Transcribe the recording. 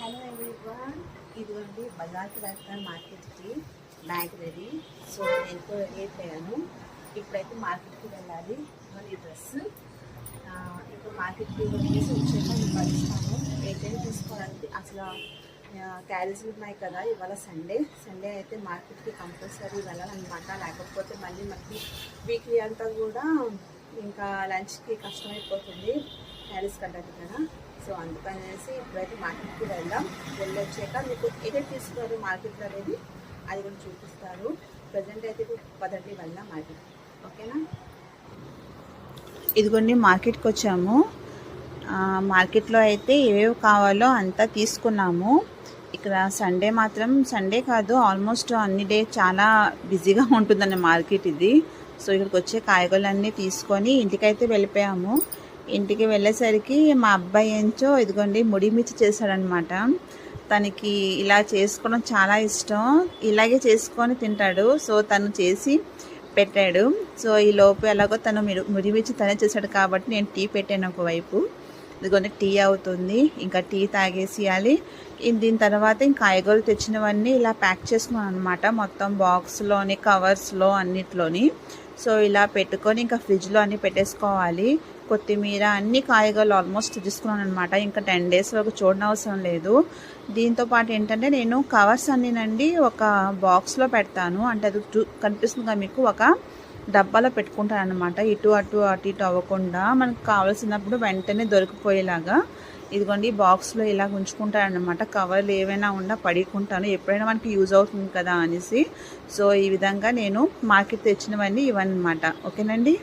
Hello everyone, ఇదిగోండి బజార్కి వెళ్తాను మార్కెట్కి. Bag ready. సో నేను కూడా రెడీ అయిపోయాను. ఇప్పుడైతే మార్కెట్కి వెళ్ళాలి. ఈ డ్రెస్ ఇప్పుడు మార్కెట్కి వెళ్ళేసి వచ్చాక నేను కలుస్తాను. ఏదైనా తీసుకోవడానికి అసలు క్యారేజీలు ఉన్నాయి కదా. ఇవాళ సండే అయితే మార్కెట్కి కంపల్సరీ వెళ్ళాలన్నమాట. లేకపోతే మళ్ళీ మనకి వీక్లీ అంతా కూడా ఇంకా లంచ్కి కష్టమైపోతుంది క్యారేజ్ కట్టడానికి కదా. సో అందుకనేసి ఇప్పుడైతే మార్కెట్కి వెళ్ళొచ్చాక మీకు ఏదైతే తీసుకున్నారు మార్కెట్లో అనేది అది కూడా చూపిస్తారు. ప్రజెంట్ అయితే పదండి వెళ్దాం మార్కెట్. ఓకేనా? ఇదిగోండి మార్కెట్కి వచ్చాము. మార్కెట్లో అయితే ఏవేవి కావాలో అంతా తీసుకున్నాము. ఇక్కడ సండే కాదు, ఆల్మోస్ట్ అన్ని డే చాలా బిజీగా ఉంటుందండి మార్కెట్ ఇది. సో ఇక్కడికి వచ్చే కాయగూరలన్నీ తీసుకొని ఇంటికైతే వెళ్ళిపోయాము. ఇంటికి వెళ్ళేసరికి మా అబ్బాయి ఏంచో ఇదిగోండి ముడి మిర్చి చేశాడనమాట. తనకి ఇలా చేసుకోవడం చాలా ఇష్టం, ఇలాగే చేసుకొని తింటాడు. సో తను చేసి పెట్టాడు. సో ఈ లోపు ఎలాగో తను ముడి మిర్చి తనే చేశాడు కాబట్టి నేను టీ పెట్టాను ఒకవైపు. ఇదిగోండి టీ అవుతుంది, ఇంకా టీ తాగేసేయాలి. దీని తర్వాత ఇంకా కాయగూరలు తెచ్చినవన్నీ ఇలా ప్యాక్ చేసుకున్నాను అనమాట, మొత్తం బాక్స్లోని కవర్స్లో అన్నిట్లోని. సో ఇలా పెట్టుకొని ఇంకా ఫ్రిడ్జ్లో అన్నీ పెట్టేసుకోవాలి. కొత్తిమీర అన్ని కాయగూరలు ఆల్మోస్ట్ తీసుకున్నాను అనమాట. ఇంకా 10 days వరకు చూడనవసరం లేదు. దీంతో పాటు ఏంటంటే నేను కవర్స్ అన్నీనండి ఒక బాక్స్లో పెడతాను. అంటే అది కనిపిస్తుంది కదా మీకు, ఒక డబ్బాలో పెట్టుకుంటాను అనమాట. ఇటు అటు అవ్వకుండా మనకు కావాల్సినప్పుడు వెంటనే దొరికిపోయేలాగా ఇదిగోండి బాక్స్లో ఇలా ఉంచుకుంటాను అనమాట. కవర్లు ఏవైనా ఉన్నా పడుకుంటాను, ఎప్పుడైనా మనకి యూజ్ అవుతుంది కదా అనేసి. సో ఈ విధంగా నేను మార్కెట్ తెచ్చినవన్నీ ఇవన్నమాట. ఓకేనండి.